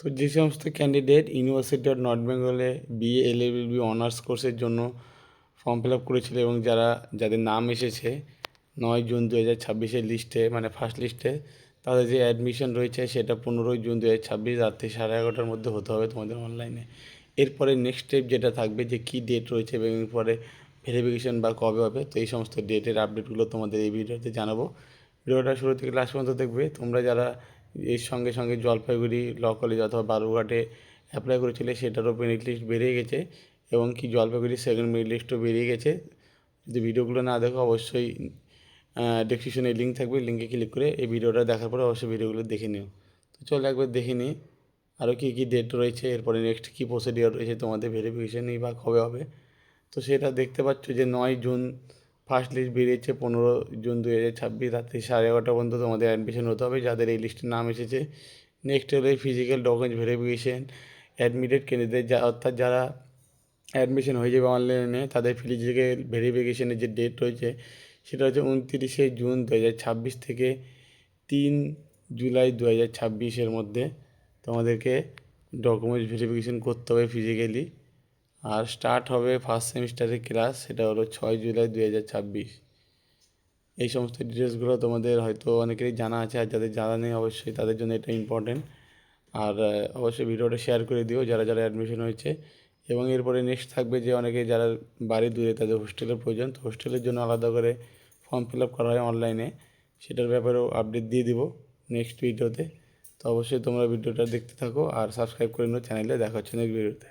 তো যে সমস্ত ক্যান্ডিডেট ইউনিভার্সিটি অফ নর্থ বেঙ্গলে বিএ এলএলবি অনার্স কোর্সের জন্য ফর্ম ফিল আপ করেছিল এবং যাদের নাম এসেছে 9 জুন 2026 লিস্টে, মানে ফার্স্ট লিস্টে, তাদের যে অ্যাডমিশন রয়েছে সেটা 15 জুন 2026 রাত্রি 11:30টার মধ্যে হতে হবে তোমাদের অনলাইনে। এরপরে নেক্সট স্টেপ যেটা থাকবে যে কী ডেট রয়েছে এবং এরপরে ভেরিফিকেশন বা কবে হবে, তো এই সমস্ত ডেটের আপডেটগুলো তোমাদের এই ভিডিওতে জানাবো। ভিডিওটা শুরু থেকে লাস্ট পর্যন্ত দেখবে। তোমরা যারা এর সঙ্গে সঙ্গে জলপাইগুড়ি ল কলেজ অথবা বালুরঘাটে অ্যাপ্লাই করেছিলে সেটারও মেরিট লিস্ট বেরিয়ে গেছে এবং কি জলপাইগুড়ির সেকেন্ড মেরিট লিস্টও বেরিয়ে গেছে। যদি ভিডিওগুলো না দেখো অবশ্যই ডেসক্রিপশনে লিঙ্ক থাকবে, লিঙ্কে ক্লিক করে এই ভিডিওটা দেখার পরে অবশ্যই ভিডিওগুলো দেখে নিও। তো চলো একবার দেখে নিই আরও কী কী ডেট রয়েছে, এরপরে নেক্সট কী প্রসিডিওর রয়েছে তোমাদের ভেরিফিকেশনই বা কবে হবে। তো সেটা দেখতে পাচ্ছ যে 9 জুন ফার্স্ট লিস্ট বেরিয়েছে, 15 জুন 2026 রাত্রি 11:30 পর্যন্ত তোমাদের অ্যাডমিশন হতে হবে যাদের এই লিস্টের নাম এসেছে। নেক্সট হলো physical documents verification. Admitted candidate অর্থাৎ যারা অ্যাডমিশন হয়ে যাবে অনলাইনে তাদের ফিজিক্যাল ভেরিফিকেশনের যে ডেট রয়েছে সেটা হচ্ছে 29 জুন 2026 থেকে 3 জুলাই 2026 মধ্যে তোমাদেরকে ডকুমেন্টস ভেরিফিকেশন করতে হবে ফিজিক্যালি। আর স্টার্ট হবে ফার্স্ট সেমিস্টারের ক্লাস, সেটা হলো 6 জুলাই 2026। এই সমস্ত ডিটেলসগুলো তোমাদের হয়তো অনেকেরই জানা আছে, আর যাদের জানা নেই অবশ্যই তাদের জন্য এটা ইম্পর্টেন্ট। আর অবশ্যই ভিডিওটা শেয়ার করে দিও যারা যারা অ্যাডমিশন হয়েছে। এবং এরপরে নেক্সট থাকবে যে অনেকে যারা বাড়ি দূরে তাদের হোস্টেলের প্রয়োজন, তো হোস্টেলের জন্য আলাদা করে ফর্ম ফিল আপ করা হয় অনলাইনে, সেটার ব্যাপারেও আপডেট দিয়ে দিব নেক্সট ভিডিওতে। তো অবশ্যই তোমরা ভিডিওটা দেখতে থাকো আর সাবস্ক্রাইব করে নিও চ্যানেলে। দেখা হচ্ছে নেক্সট ভিডিওতে।